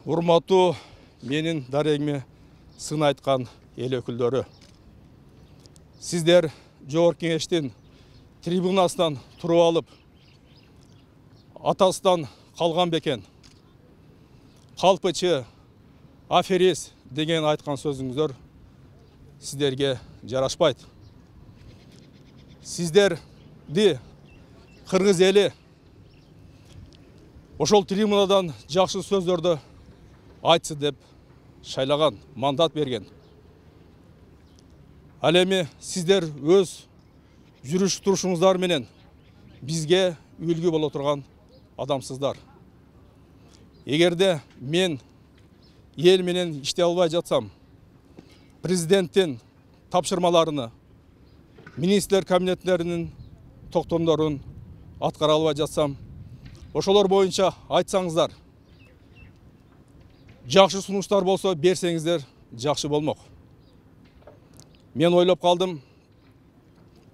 Урматтуу менин дарегиме сын айткан эл өкүлдөрү. Сиздер Жогорку Кеңештин трибунасынан туруп алып, атасынан калган бекен, калпычы, аферист деген айткан сөзүңүздөр сиздерге жарашпайт. Сиздерди кыргыз эли ошол трибунадан жакшы сөздөрдү айтсы деп шайлаган, мандат берген. Ал эми сиздер өз жүрүш турушуңуздар менен бизге үлгү боло турган адамсыздар. Эгерде мен эл менен иштей албай жатсам, президенттин тапшырмаларыны, министрлер кабинеттеринин токтомдорун аткара албай жатсам, ошолор боюнча айтсаңыздар, жакшы сунуштар болсо берсеңиздер жакшы болмок. Мен ойлоп калдым,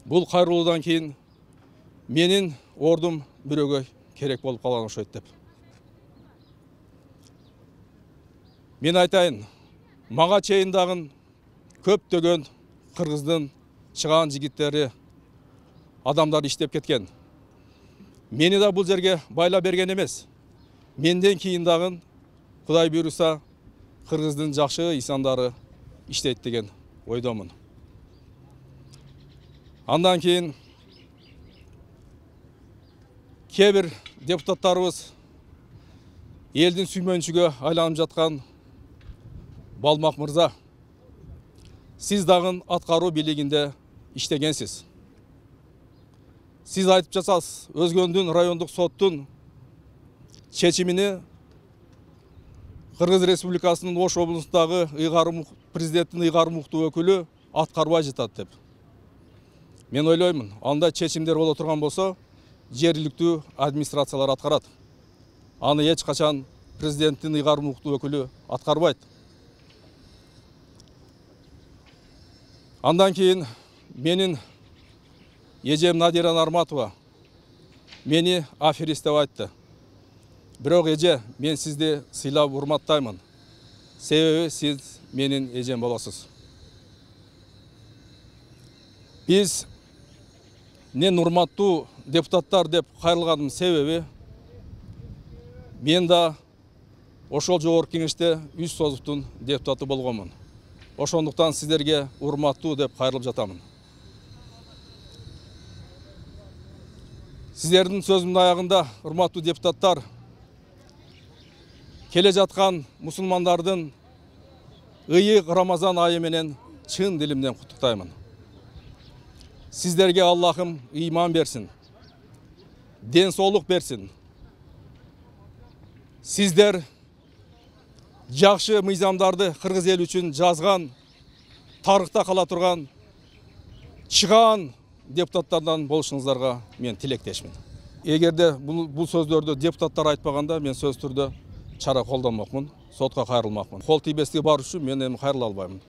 бул кайрылуудан кийин менин ордум бирөөгө керек болуп калган окшойт деп. Мен айтайын, мага чейин дагы көптөгөн кыргыздын чыгаан жигиттери, адамдар иштеп кеткен. Мени да бул жерге байлап берген эмес. Менден кийин дагы Кудай буйруса кыргыздын жакшы исандары иштейт деген ойдомун. Андан кийин кээ бир депутаттарыбыз элдин сүймөнчүгө айланып жаткан Балмак мырза, сиз дагы аткаруу бийлигинде иштегенсиз. Сиз айтып жатасыз, Өзгөндүн райондук соттун чечимини Кыргыз Республикасынын Ош облусундагы президенттин ыйгарым уктуу өкүлү аткарбай жатат деп. Мен ойлоймун, андай чечимдер боло турган болсо, жергиликтүү администрациялар аткарат. Аны эч качан президенттин ыйгарым уктуу өкүлү аткарбайт. Андан кийин менин эжем Надира Нарматова мени аферист деп айтты. Бирок эже, мен сизди сыйлап урматтаймын. Себеби сиз менин эжем болосуз. Биз мен урматтуу депутаттар деп кайрылганымдын себеби, мен да ошол Жогорку Кеңеште 3 созуктун депутаты болгонмун. Ошондуктан сиздерге урматтуу деп кайрылып жатамын. Сиздердин сөзүмдүн аягында, урматтуу депутаттар, келе жаткан мусулмандардын ыйык Рамазан айы менен чын дилимден куттуктаймын. Сиздерге Аллахым ыйман берсин, ден соолук берсин. Сиздер жакшы мыйзамдарды кыргыз эл үчүн жазган, тарыхта кала турган чыгаан депутаттардан болушуңуздарга мен тилектешмин. Эгерде бул сөздөрдү депутаттар айтпаганда, мен сөз түрдө чара колдонмокмун, сотко кайрылмакмын. Кол тийбестиги бар үчүн мен эми кайрыла албайм.